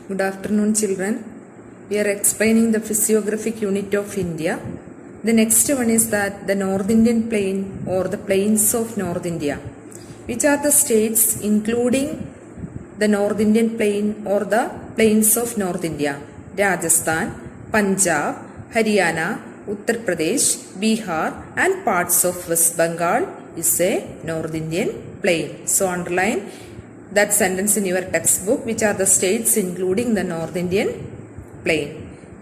Good afternoon, children. We are explaining the physiographic unit of India. The next one is that the North Indian plain or the plains of North India. Which are the states including the North Indian plain or the plains of North India? Rajasthan, Punjab, Haryana, Uttar Pradesh, Bihar and parts of West Bengal is a North Indian plain. So underline that sentence in your textbook. Which are the states including the North Indian plain?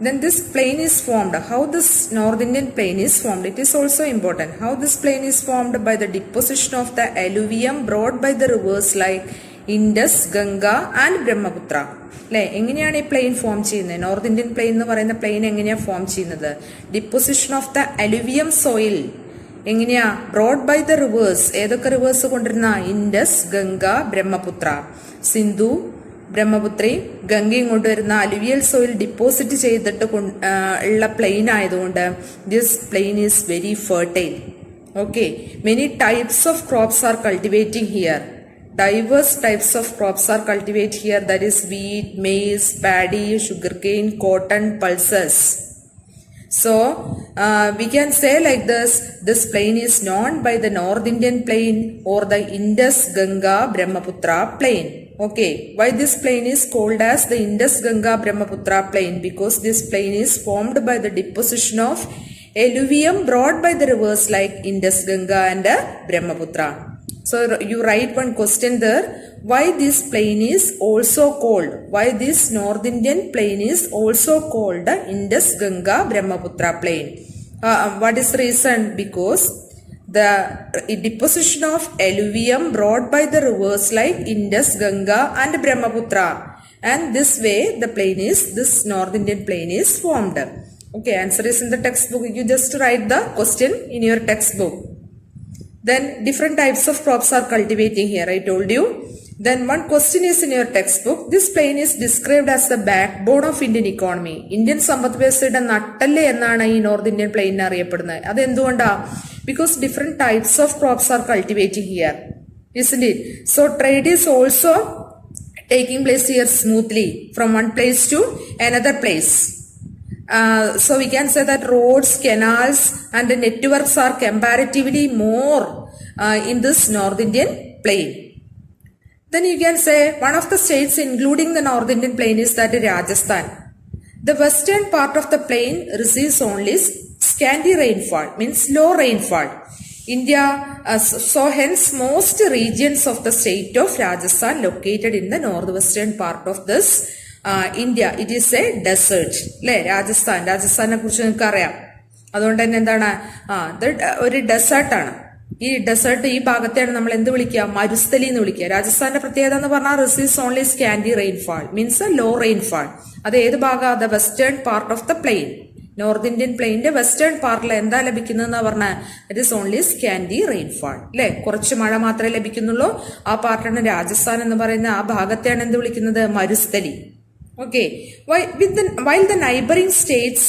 Then this plain is formed. How this North Indian plain is formed? It is also important. How this plain is formed? By the deposition of the alluvium brought by the rivers like Indus, Ganga and Brahmaputra. എങ്ങനെയാണ് ഈ plain form ചെയ്യുന്നത്? North Indian plain എന്ന് പറയുന്ന plain എങ്ങനെയാണ് form ചെയ്യുന്നത്? Deposition of the alluvium soil എങ്ങനെയാ? Brought by the rivers. ഏതൊക്കെ rivers കൊണ്ടിരുന്ന? ഇൻഡസ്, ഗംഗ, ബ്രഹ്മപുത്ര. സിന്ധു, ബ്രഹ്മപുത്രയും ഗംഗയും കൊണ്ടുവരുന്ന അലുവിയൽ സോയിൽ ഡിപ്പോസിറ്റ് ചെയ്തിട്ട് ഉള്ള പ്ലെയിൻ ആയതുകൊണ്ട് this plain is very fertile. Okay, many types of crops are cultivating here. Diverse types of crops are cultivated here, that is wheat, maize, paddy, sugarcane, cotton, pulses. So we can say like this plain is known by the North Indian plain or the Indus, Ganga, Brahmaputra plain. Okay, why this plain is called as the Indus, Ganga, Brahmaputra plain? Because this plain is formed by the deposition of alluvium brought by the rivers like Indus, Ganga and Brahmaputra. So you write one question there. Why this plain is also called? Why this North Indian plain is also called the Indus, Ganga, Brahmaputra plain? What is the reason? Because the deposition of alluvium brought by the rivers like Indus, Ganga and Brahmaputra. And this way this North Indian plain is formed. Okay, answer is in the textbook. You just write the question in your textbook. Then different types of crops are cultivating here, I told you. Then one question is in your textbook. This plain is described as the backbone of Indian economy. Indian സമ്പദ് വ്യവസ്ഥയുടെ നട്ടെല്ല് എന്നാണ് ഈ north Indian plain അറിയപ്പെടുന്നത്. അത് എന്തുകൊണ്ടാ? Because different types of crops are cultivating here, isn't it? So trade is also taking place here smoothly from one place to another place. So we can say that roads, canals and the networks are comparatively more in this North Indian plain. Then you can say one of the states including the North Indian plain is that Rajasthan. The western part of the plain receives only scanty rainfall, means low rainfall. India, so hence most regions of the state of Rajasthan located in the northwestern part of this India, it is a desert. അല്ലെ? രാജസ്ഥാനെ കുറിച്ച് നിങ്ങൾക്ക് അറിയാം. അതുകൊണ്ട് തന്നെ എന്താണ്? ഒരു ഡെസേർട്ടാണ്. ഈ desert ഈ ഭാഗത്തെയാണ് നമ്മൾ എന്ത് വിളിക്കുക? മരുസ്ഥലി എന്ന് വിളിക്കുക. രാജസ്ഥാന്റെ പ്രത്യേകത എന്ന് പറഞ്ഞാൽ receives only scanty rainfall, means low rainfall. അത് ഏത് ഭാഗം? The western part of the plain. North Indian പ്ലെയിന്റെ വെസ്റ്റേൺ പാർട്ടിൽ എന്താ ലഭിക്കുന്നതെന്ന് പറഞ്ഞാൽ it is only scanty rainfall. അല്ലെ? കുറച്ച് മഴ മാത്രമേ ലഭിക്കുന്നുള്ളൂ. ആ പാർട്ടാണ് രാജസ്ഥാൻ എന്ന് പറയുന്ന ആ ഭാഗത്തെയാണ് എന്ത് വിളിക്കുന്നത്? Marusthali. Okay, while the neighboring states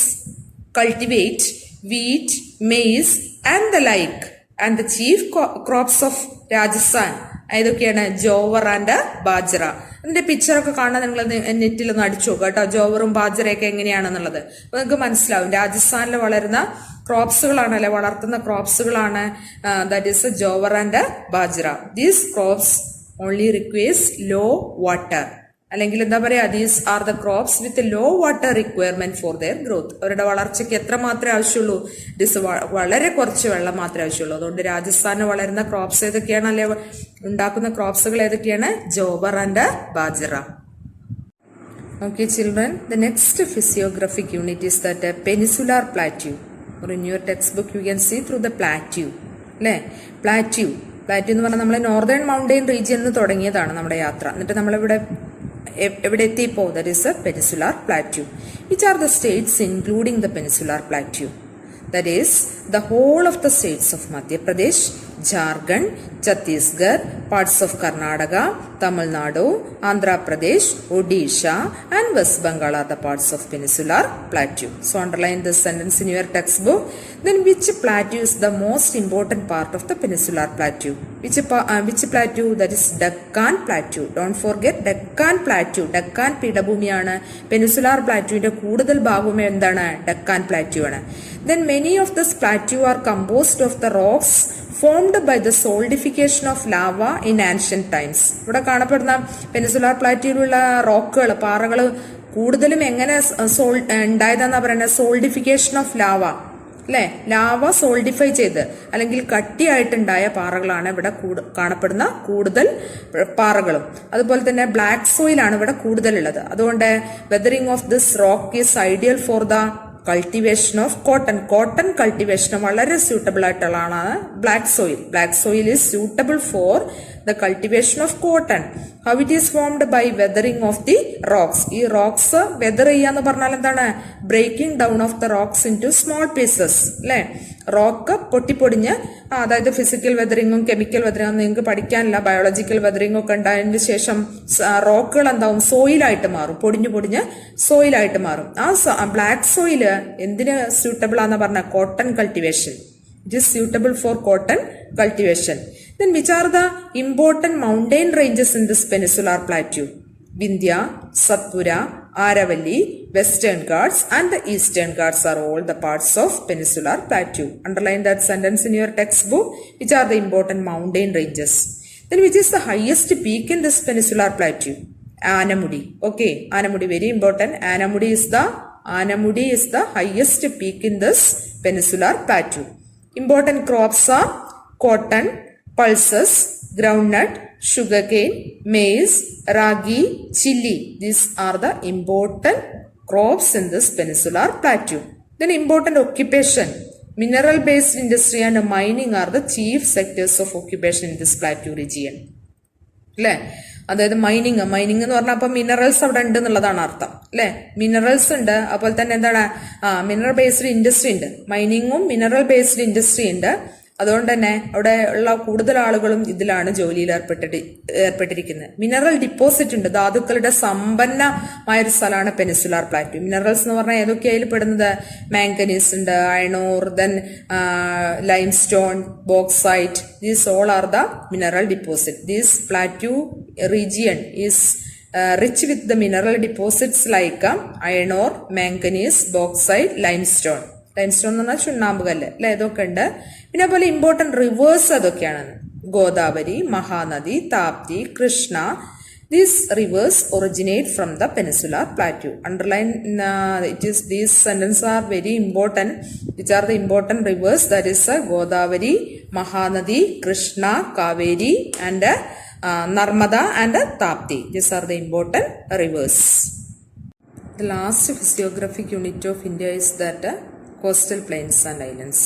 cultivate wheat, maize and the like, and the chief crops of Rajasthan ഏതൊക്കെയാണ്? ജോവർ ആൻഡ് ബാജ്ര. അതിന്റെ പിക്ചറൊക്കെ കാണാൻ നിങ്ങൾ നെറ്റിൽ ഒന്ന് അടിച്ചു നോക്കുക കേട്ടോ. ജോവറും ബാജ്രയൊക്കെ എങ്ങനെയാണെന്നുള്ളത് അപ്പൊ നിങ്ങൾക്ക് മനസ്സിലാവും. രാജസ്ഥാനിൽ വളരുന്ന ക്രോപ്സുകളാണ്, അല്ലെ, വളർത്തുന്ന ക്രോപ്സുകളാണ് that is jowar and bajra. These crops only requires low water. അല്ലെങ്കിൽ എന്താ പറയാ? These are the crops with low water requirement for their growth. അവരുടെ വളർച്ചയ്ക്ക് എത്ര മാത്രമേ ആവശ്യമുള്ളൂ? വളരെ കുറച്ച് വെള്ളം മാത്രമേ ആവശ്യമുള്ളൂ. അതുകൊണ്ട് രാജസ്ഥാനിൽ വളരുന്ന ക്രോപ്സ് ഏതൊക്കെയാണ്, അല്ലെ, ഉണ്ടാക്കുന്ന ക്രോപ്സുകൾ ഏതൊക്കെയാണ്? Jowar and bajra. Okay children, the next physiographic unit is that peninsular plateau. Or in your textbook you can see through the plateau. അല്ലെ? പ്ലാറ്റ്യൂ എന്ന് പറഞ്ഞാൽ നമ്മളെ നോർത്തേൺ മൗണ്ടെയിൻ റീജിയനിൽ തുടങ്ങിയതാണ് നമ്മുടെ യാത്ര. എന്നിട്ട് നമ്മളിവിടെ എവിടെ എത്തിയപ്പോ? That is a peninsular plateau. Which are the states including the peninsular plateau? That is the whole of the states of Madhya Pradesh, Jharkhand, Chhattisgarh, parts of Karnataka, Tamil Nadu, Andhra Pradesh, Odisha and West Bengal are the parts of Peninsular Plateau. So underline this sentence in your textbook. Then which plateau is the most important part of the Peninsular Plateau? Which plateau? That is Deccan Plateau. Don't forget Deccan Plateau. Deccan പീഠഭൂമിയാണ്. Peninsular Plateauവിന്റെ കൂടുതൽ ഭാഗം എന്താണ്? Deccan Plateau ആണ്. Then many of this plateau are composed of the rocks formed by the solidification of lava in ancient times. ഇവിടെ കാണപ്പെടുന്ന peninsular പ്ലാറ്റ്യൂവിലുള്ള റോക്കുകൾ, പാറകൾ കൂടുതലും എങ്ങനെ ഉണ്ടായതെന്നാ പറയുന്നത്? സോൾഡിഫിക്കേഷൻ ഓഫ് ലാവ, അല്ലെ? ലാവ സോൾഡിഫൈ ചെയ്ത് അല്ലെങ്കിൽ കട്ടിയായിട്ടുണ്ടായ പാറകളാണ് ഇവിടെ കാണപ്പെടുന്ന കൂടുതൽ പാറകളും. അതുപോലെ തന്നെ ബ്ലാക്ക് സോയിൽ ആണ് ഇവിടെ കൂടുതലുള്ളത്. അതുകൊണ്ട് weathering of this rock is ideal for the cultivation of cotton cultivation വളരെ സ്യൂട്ടബിൾ ആയിട്ടുള്ളതാണ് black soil is suitable for the cultivation of cotton. How it is formed by weathering of the rocks. ഈ rocks weather ചെയ്യാന്ന് പറഞ്ഞാൽ എന്താണ്? Breaking down of the rocks into small pieces, അല്ലെ? Rock പൊട്ടിപ്പൊടിഞ്ഞ്, അതായത് physical വെദറിങ്ങും chemical വെദറിങ്ങും നിങ്ങൾക്ക് പഠിക്കാനില്ല. Biological വെദറിംഗ് ഒക്കെ ഉണ്ടായതിനു ശേഷം റോക്കുകൾ എന്താവും? സോയിലായിട്ട് മാറും, പൊടിഞ്ഞ് സോയിലായിട്ട് മാറും. ആ ബ്ലാക്ക് സോയില് എന്തിന് സ്യൂട്ടബിൾ ആണെന്ന് പറഞ്ഞ? Cotton cultivation. It is suitable for cotton cultivation. Then which are the important mountain ranges in this peninsular plateau? Vindhya, Satpura, Aravalli, Western Ghats and the Eastern Ghats are all the parts of peninsular plateau. Underline that sentence in your textbook. Which are the important mountain ranges? Then which is the highest peak in this peninsular plateau? Anamudi. Okay, Anamudi very important. Anamudi is the highest peak in this peninsular plateau. Important crops are cotton, pulses, groundnut, sugarcane, maize, ragi, chili. These are the important crops in this peninsular plateau. Then important occupation. Mineral based industry and mining are the chief sectors of occupation in this plateau region. അല്ലേ? അതായത് mining എന്ന് പറഞ്ഞാൽ അപ്പൊ minerals അവിടെ ഉണ്ട് എന്നുള്ളതാണ് അർത്ഥം, അല്ലെ? മിനറൽസ് ഉണ്ട്, അതുപോലെ തന്നെ എന്താണ്? മിനറൽ ബേസ്ഡ് ഇൻഡസ്ട്രി ഉണ്ട്. മൈനിങ്ങും മിനറൽ ബേസ്ഡ് ഇൻഡസ്ട്രി ഉണ്ട്. അതുകൊണ്ട് തന്നെ അവിടെ ഉള്ള കൂടുതൽ ആളുകളും ഇതിലാണ് ജോലിയിൽ ഏർപ്പെട്ടിരിക്കുന്നത്. മിനറൽ ഡിപ്പോസിറ്റ് ഉണ്ട്, ധാതുക്കളുടെ സമ്പന്നമായ ഒരു സ്ഥലമാണ് പെനിസുലാർ പ്ലാറ്റു. മിനറൽസ് എന്ന് പറഞ്ഞാൽ ഏതൊക്കെയായാലും പെടുന്നത്? മാംഗനീസ് ഉണ്ട്, iron ore, then limestone, bauxite. These all are the mineral deposit. These പ്ലാറ്റു region is rich with the mineral deposits like iron ore, manganese, bauxite, limestone. Limestone എന്ന് പറഞ്ഞാൽ ചുണ്ണാമ്പ് കല്ല്, അല്ലെ? ഇതൊക്കെ ഉണ്ട്. പിന്നെ അതുപോലെ ഇമ്പോർട്ടന്റ് റിവേഴ്സ് അതൊക്കെയാണ്: Godavari, Mahanadi, Tapti, Krishna. These rivers originate from the peninsular plateau. Underline these sentences are very important. Which are the important rivers? That is Godavari, Mahanadi, Krishna, Kaveri and Narmada and Tapti. These are the important rivers. The last physiographic unit of India is that coastal plains and islands.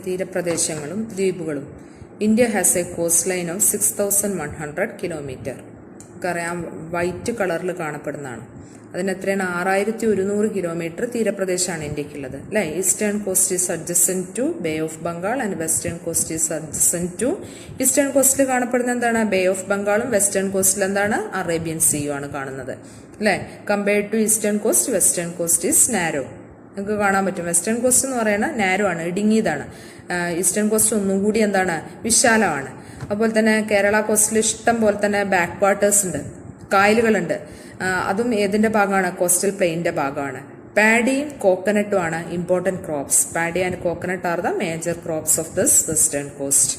തീരപ്രദേശങ്ങളും ദ്വീപുകളും. India has a coastline of 6100 kilometer. നമുക്കറിയാം white കളറിൽ കാണപ്പെടുന്നതാണ്. അതിനെത്രയാണ്? 6100 kilometre തീരപ്രദേശമാണ് ഇന്ത്യക്കുള്ളത്, അല്ലെ? Eastern coast is adjacent to bay of Bengal and western coast is adjacent to. Eastern കോസ്റ്റിൽ കാണപ്പെടുന്ന എന്താണ്? ബേ ഓഫ് ബംഗാളും വെസ്റ്റേൺ കോസ്റ്റിൽ എന്താണ്? അറേബ്യൻ സീയും ആണ് കാണുന്നത്, അല്ലെ? Compared to eastern coast, western coast is narrow. നിങ്ങൾക്ക് കാണാൻ പറ്റും വെസ്റ്റേൺ കോസ്റ്റ് എന്ന് പറയുന്നത് നാരോ ആണ്, ഇടുങ്ങിയതാണ്. ഈസ്റ്റേൺ കോസ്റ്റ് ഒന്നും കൂടി എന്താണ്? വിശാലമാണ്. അതുപോലെ തന്നെ കേരള കോസ്റ്റിൽ ഇഷ്ടം പോലെ തന്നെ ബാക്ക് വാട്ടേഴ്സ് ഉണ്ട്, കായലുകളുണ്ട്. അതും ഏതിന്റെ ഭാഗമാണ്? കോസ്റ്റൽ പ്ലെയിനിന്റെ ഭാഗമാണ്. പാഡിയും കോക്കനട്ടും ആണ് important crops. Paddy and coconut are the major crops of this western coast.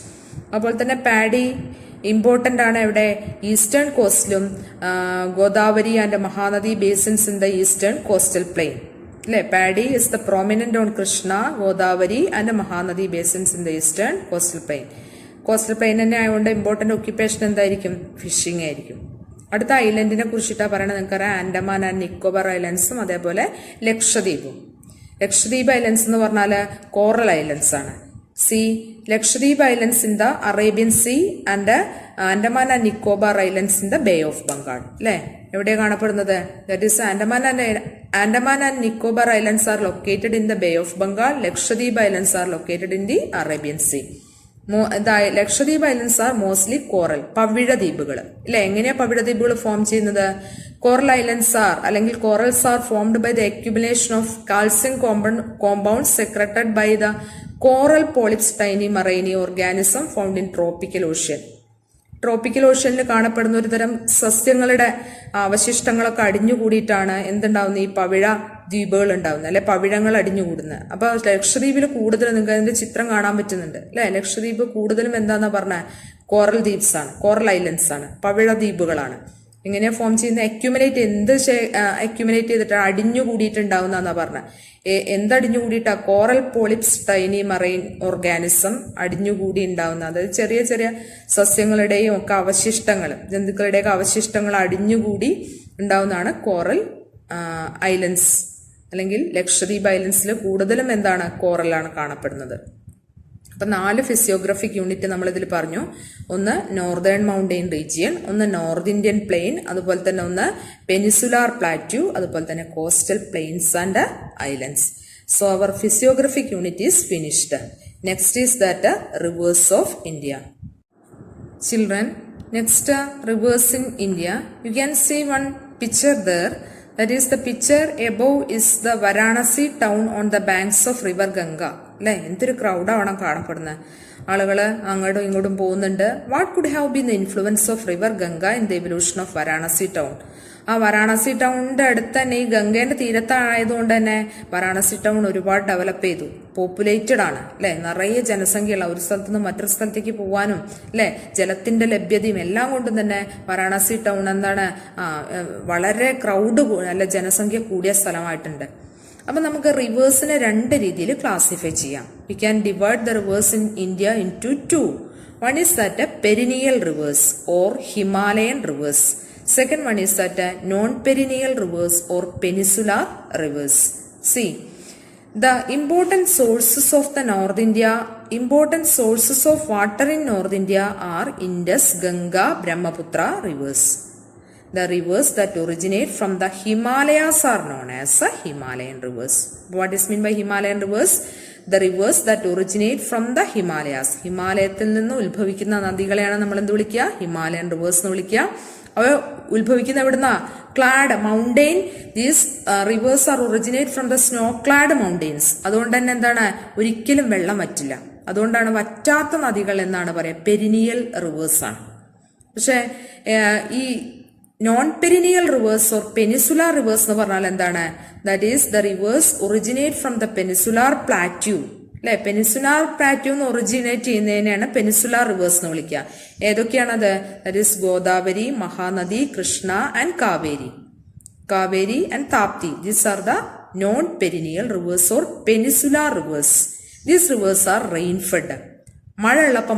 അതുപോലെ തന്നെ പാഡി ഇമ്പോർട്ടന്റ് ആണ് എവിടെ? ഈസ്റ്റേൺ കോസ്റ്റിലും. Godavari and Mahanadi basins in the eastern coastal plain, അല്ലെ? Paddy is the prominent on Krishna, Godavari and Mahanadi basins in the eastern coastal plain. Coastal plain തന്നെ ആയതുകൊണ്ട് important occupation എന്തായിരിക്കും? Phishing ആയിരിക്കും. അടുത്ത ഐലൻഡിനെ കുറിച്ചിട്ടാണ് പറയണത്. നിങ്ങൾക്കറിയാം ആൻഡമാൻ ആൻഡ് നിക്കോബാർ ഐലൻഡ്സും അതേപോലെ ലക്ഷദ്വീപും. ലക്ഷദ്വീപ് ഐലൻഡ്സ് എന്ന് പറഞ്ഞാൽ കോറൽ ഐലൻഡ്സ് ആണ്. Lakshadweep islands in the Arabian sea and Andaman and Nicobar islands in the bay of Bengal, അല്ലെ? എവിടെയാണ് കാണപ്പെടുന്നത്? That is Andaman and Nicobar islands are located in the bay of Bengal. Lakshadweep islands are located in the Arabian sea. Lakshadweep islands are mostly coral, പവിഴ ദ്വീപുകൾ അല്ലെ. എങ്ങനെയാ പവിഴ ദ്വീപുകൾ form ചെയ്യുന്നത്? കോറൽ ഐലൻഡ്സ് ആർ അല്ലെങ്കിൽ corals are formed by the accumulation of calcium compounds സെക്രട്ടഡ് by the coral polyps, tiny marine organism found in tropical ocean. Tropical ഓഷ്യനിൽ കാണപ്പെടുന്ന ഒരു തരം സസ്യങ്ങളുടെ അവശിഷ്ടങ്ങളൊക്കെ അടിഞ്ഞുകൂടിയിട്ടാണ് എന്തുണ്ടാവുന്നത്? ഈ പവിഴ ദ്വീപുകൾ ഉണ്ടാവുന്നത് അല്ലെ, പവിഴങ്ങൾ അടിഞ്ഞുകൂടുന്നത്. അപ്പൊ ലക്ഷദ്വീപിൽ കൂടുതൽ നിങ്ങൾക്ക് അതിന്റെ ചിത്രം കാണാൻ പറ്റുന്നുണ്ട് അല്ലെ. ലക്ഷദ്വീപ് കൂടുതലും എന്താന്നാ പറഞ്ഞ കോറൽ ദ്വീപ്സ് ആണ്, കോറൽ ഐലൻഡ്സ് ആണ്, പവിഴ ദ്വീപുകളാണ്. എങ്ങനെയാ ഫോം ചെയ്യുന്ന? അക്യുമുലേറ്റ് അക്യുമുലേറ്റ് ചെയ്തിട്ട് അടിഞ്ഞുകൂടിയിട്ടുണ്ടാവുന്ന പറഞ്ഞത്. എന്തടിഞ്ഞുകൂടിയിട്ടാ? Coral polyps, tiny marine organism അടിഞ്ഞുകൂടി ഉണ്ടാവുന്ന, അതായത് ചെറിയ ചെറിയ സസ്യങ്ങളുടെയും ഒക്കെ അവശിഷ്ടങ്ങൾ, ജന്തുക്കളുടെയൊക്കെ അവശിഷ്ടങ്ങൾ അടിഞ്ഞുകൂടി ഉണ്ടാവുന്നതാണ് കോറൽ ഐലൻഡ്സ്. അല്ലെങ്കിൽ ലക്ഷദ്വീപ് ഐലൻഡ്സിൽ കൂടുതലും എന്താണ്? കോറലാണ് കാണപ്പെടുന്നത്. അപ്പൊ 4 ഫിസിയോഗ്രഫിക് യൂണിറ്റ് നമ്മൾ ഇതിൽ പറഞ്ഞു. ഒന്ന് നോർത്തേൺ മൗണ്ടെയിൻ റീജിയൻ, ഒന്ന് നോർത്ത് ഇന്ത്യൻ പ്ലെയിൻ, അതുപോലെ തന്നെ ഒന്ന് പെനിസുലാർ പ്ലാറ്റ്യൂ, അതുപോലെ തന്നെ coastal plains and islands. So our physiographic unit is finished. Next is that rivers of India. Children, next rivers in India. You can see one picture there. That is, the picture above is the Varanasi town on the banks of river Ganga. അല്ലെ, എന്തൊരു ക്രൗഡാണ് കാണപ്പെടുന്നത്. ആളുകള് അങ്ങോട്ടും ഇങ്ങോട്ടും പോകുന്നുണ്ട്. What could have been the influence of river Ganga in the evolution of Varanasi town? ആ വാരാണസി ടൗണിന്റെ അടുത്ത് തന്നെ, ഈ ഗംഗേന്റെ തീരത്തായതുകൊണ്ട് തന്നെ വാരാണസി ടൗൺ ഒരുപാട് ഡെവലപ്പ് ചെയ്തു. പോപ്പുലേറ്റഡ് ആണ് അല്ലെ, നിറയെ ജനസംഖ്യയുള്ള, ഒരു സ്ഥലത്ത് നിന്ന് മറ്റൊരു സ്ഥലത്തേക്ക് പോകാനും അല്ലെ, ജലത്തിന്റെ ലഭ്യതയും എല്ലാം കൊണ്ടും തന്നെ വാരാണസി ടൗൺ എന്താണ്, വളരെ ക്രൗഡ് അല്ലെ, ജനസംഖ്യ കൂടിയ സ്ഥലമായിട്ടുണ്ട്. അപ്പൊ നമുക്ക് റിവേഴ്സിനെ 2 രീതിയിൽ ക്ലാസിഫൈ ചെയ്യാം. We can divide the reverse in India into 2. One is that perennial rivers or Himalayan rivers. Second one is that non-perennial rivers or peninsular rivers. See, the important sources of water in North India are Indus, Ganga, Brahmaputra rivers. The rivers that originate from the Himalayas are known as Himalayan rivers. What is meant by Himalayan rivers? The rivers that originate from the Himalayas. ഹിമാലയത്തിൽ നിന്ന് ഉത്ഭവിക്കുന്ന നദികളെയാണ് നമ്മൾ എന്ത് വിളിക്കുക? Himalayan reverse എന്ന് വിളിക്കുക. അവ ഉത്ഭവിക്കുന്ന എവിടുന്ന? Clad mountain. These rivers R originate from the snow clad mountains. അതുകൊണ്ട് തന്നെ എന്താണ്? ഒരിക്കലും വെള്ളം വറ്റില്ല. അതുകൊണ്ടാണ് വറ്റാത്ത നദികൾ എന്നാണ് പറയാ, പെരിനിയൽ റിവേഴ്സ് ആണ്. പക്ഷെ ഈ non perennial rivers or peninsular rivers എന്ന് പറഞ്ഞാൽ എന്താണ്? That is the rivers originate from the peninsular plateau അല്ലെ. പെനിസുലാർ പ്ലാറ്റ്യൂ എന്ന് ഒറിജിനേറ്റ് ചെയ്യുന്നതിനെയാണ് പെനിസുലാർ റിവേഴ്സ് എന്ന് വിളിക്കുക. ഏതൊക്കെയാണത്? That is Godavari, Mahanadi, Krishna and Kaveri and Tapti. These are the non perennial rivers or peninsular rivers. These rivers are rain fed. മഴയുള്ളപ്പോൾ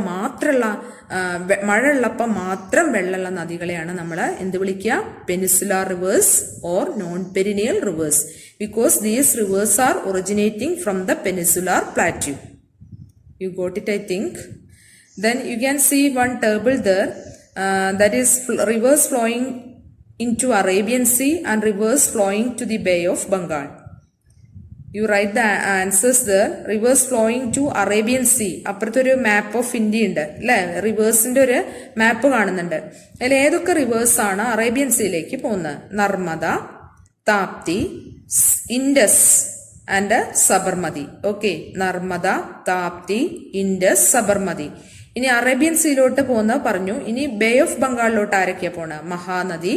മാത്രം വെള്ളമുള്ള നദികളെയാണ് നമ്മൾ എന്ത് വിളിക്കുക? Peninsular rivers or non perennial rivers. Because these rivers R originating from the peninsular plateau. You got it, I think. Then you can see one table there. That is rivers flowing into Arabian Sea and rivers flowing to the Bay of Bengal. You write the answers there. Rivers flowing to Arabian Sea. അപ്പുറത്തൊരു മാപ്പ് of India ഉണ്ട് അല്ലെ, റിവേഴ്സിന്റെ ഒരു മാപ്പ് കാണുന്നുണ്ട്. അതിൽ ഏതൊക്കെ reverse ആണ് Arabian സീയിലേക്ക് പോകുന്നത്? നർമ്മദ, താപ്തി, ഇൻഡസ് ആൻഡ് സബർമതി. ഓക്കെ, നർമ്മദ, താപ്തി, ഇൻഡസ്, സബർമതി. ഇനി അറേബ്യൻ സീയിലോട്ട് പോകുന്ന പറഞ്ഞു. ഇനി ബേ ഓഫ് ബംഗാളിലോട്ട് ആരൊക്കെയാ പോണ? Mahanadi,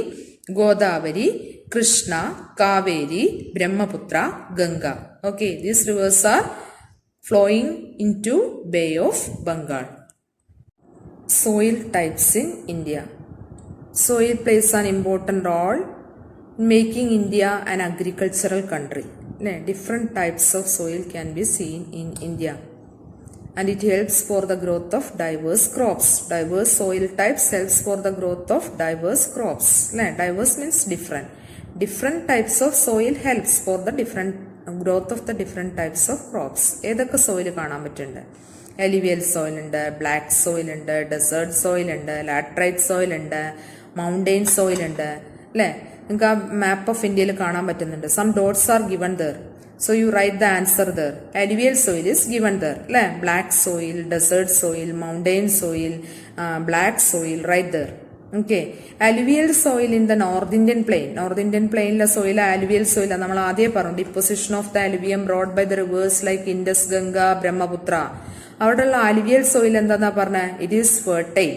Godavari, Krishna, Kaveri, Brahmaputra, Ganga. Okay, these rivers are flowing into Bay of Bengal. Soil types in India. Soil plays an important role in making India an agricultural country. Different types of soil can be seen in India, and it helps for the growth of diverse crops. Diverse soil types helps for the growth of diverse crops. Diverse means different. Different types of soil helps for the different growth of the different types of crops. ഏതൊക്കെ soil കാണാൻ പറ്റുന്നുണ്ട്? Alluvial soil ഉണ്ട്, black soil ഉണ്ട്, desert soil ഉണ്ട്, laterite soil ഉണ്ട്, mountain soil ഉണ്ട് അല്ലെ. നിങ്ങൾക്ക് ആ മാപ്പ് ഓഫ് ഇന്ത്യയിൽ കാണാൻ പറ്റുന്നുണ്ട്. Some dots are given there. So you write the answer there. Alluvial soil is given there. Black soil, desert soil, mountain soil, black soil, right there. Okay. Alluvial soil in the North Indian plain. North Indian plain la soil alluvial soil. നമ്മൾ ആദ്യം പറഞ്ഞു deposition of the alluvium brought by the rivers like Indus, Ganga, Brahmaputra. അവിടെയുള്ള alluvial soil എന്താന്നാ പറഞ്ഞ? It is fertile.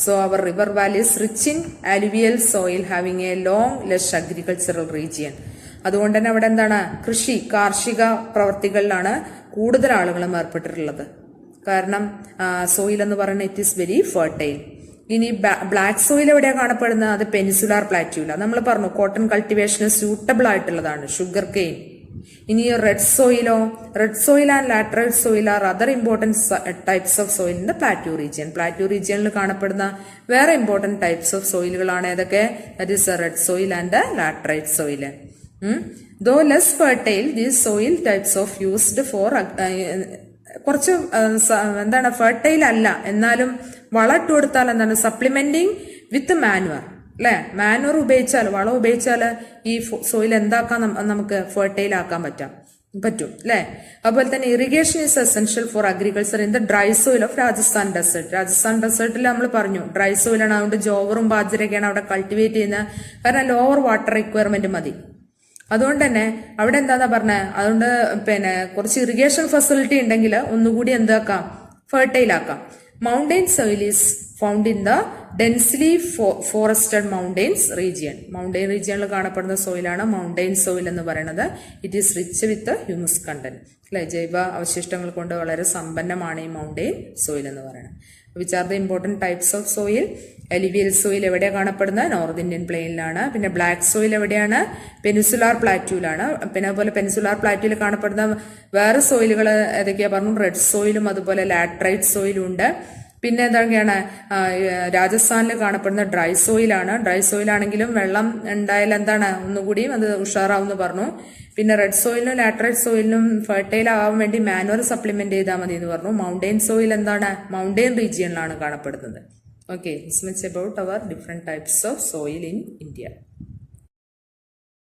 So our river valley is rich in alluvial soil having a long lush agricultural region. അതുകൊണ്ട് തന്നെ അവിടെ എന്താണ് കൃഷി കാർഷിക പ്രവർത്തികളിലാണ് കൂടുതൽ ആളുകളും ഏർപ്പെട്ടിട്ടുള്ളത്. കാരണം സോയിൽ എന്ന് പറയുന്നത് ഇറ്റ് ഈസ് വെരി ഫെർട്ടൈൽ. ഇനി ബ്ലാക്ക് സോയിൽ എവിടെയാണ് കാണപ്പെടുന്നത്? അത് പെനിസുലാർ പ്ലാറ്റ്യൂല. നമ്മൾ പറഞ്ഞു കോട്ടൺ കൾട്ടിവേഷന് സ്യൂട്ടബിൾ ആയിട്ടുള്ളതാണ്, ഷുഗർ കെയിൻ. ഇനി റെഡ് സോയിലോ? Red soil and laterite soil are other important types of soil in the plateau region. Plateau റീജിയനിൽ കാണപ്പെടുന്ന വേറെ ഇമ്പോർട്ടൻറ്റ് ടൈപ്സ് ഓഫ് സോയിലുകളാണ് ഏതൊക്കെ? That is red soil and laterite soil. Though less fertile, these soil types of used for കുറച്ച് എന്താണ് fertile അല്ല, എന്നാലും വളമിട്ട് കൊടുത്താൽ എന്താണ് സപ്ലിമെന്റിങ് വിത്ത് മാനുവർ. മാനുവർ ഉപയോഗിച്ചാൽ, വളം ഉപയോഗിച്ചാൽ ഈ സോയിൽ എന്താക്കാൻ നമുക്ക് ഫെർട്ടൈൽ ആക്കാൻ പറ്റും. അതുപോലെ തന്നെ irrigation is essential for agriculture in the dry soil of Rajasthan desert. Rajasthan ഡെസേർട്ടിൽ നമ്മൾ പറഞ്ഞു ഡ്രൈ സോയിലാണ്, അതുകൊണ്ട് ജോവറും ബാജരയൊക്കെയാണ് അവിടെ കൾട്ടിവേറ്റ് ചെയ്യുന്നത്. കാരണം ലോവർ വാട്ടർ റിക്വയർമെന്റ് മതി. അതുകൊണ്ട് തന്നെ അവിടെ എന്താന്നാ പറഞ്ഞത്? അതുകൊണ്ട് കുറച്ച് ഇറിഗേഷൻ ഫെസിലിറ്റി ഉണ്ടെങ്കിൽ ഒന്നുകൂടി എന്താക്കാം? ഫെർട്ടൈൽ ആക്കാം. Mountain soil is found in the densely forested mountains region. Mountain റീജിയനിൽ കാണപ്പെടുന്ന സോയിലാണ് മൗണ്ടെയിൻ സോയിൽ എന്ന് പറയുന്നത്. It is rich with humus content. ജൈവ അവശിഷ്ടങ്ങൾ കൊണ്ട് വളരെ സമ്പന്നമാണ് ഈ മൗണ്ടെയിൻ സോയിൽ എന്ന് പറയുന്നത്. Which are the important types of soil? Alluvial soil എവിടെയാണ് കാണപ്പെടുന്നത്? നോർത്ത് ഇന്ത്യൻ പ്ലെയിനിലാണ്. പിന്നെ ബ്ലാക്ക് സോയിൽ എവിടെയാണ്? പെനിസുലാർ പ്ലാറ്റ്യൂലാണ്. പിന്നെ അതുപോലെ പെനിസുലാർ പ്ലാറ്റ്യൂവിൽ കാണപ്പെടുന്ന വേറെ സോയിലുകൾ ഏതൊക്കെയാ പറഞ്ഞു? റെഡ് സോയിലും അതുപോലെ ലാറ്ററൈറ്റ് സോയിലും ഉണ്ട്. പിന്നെ എന്തൊക്കെയാണ്? രാജസ്ഥാനിൽ കാണപ്പെടുന്ന ഡ്രൈ സോയിലാണ്. ഡ്രൈ സോയിലാണെങ്കിലും വെള്ളം ഉണ്ടായാൽ എന്താണ് ഒന്നുകൂടിയും അത് ഉഷാറാവെന്ന് പറഞ്ഞു. പിന്നെ റെഡ് സോയിലിനും ലാറ്ററൈറ്റ് സോയിലിനും ഫെർട്ടൈൽ ആവാൻ വേണ്ടി മാനുവൽ സപ്ലിമെന്റ് ചെയ്താൽ മതി എന്ന് പറഞ്ഞു. മൗണ്ടെയിൻ സോയിൽ എന്താണ്? മൗണ്ടെയിൻ റീജിയനിലാണ് കാണപ്പെടുന്നത്. Okay, this much about our different types of soil in India.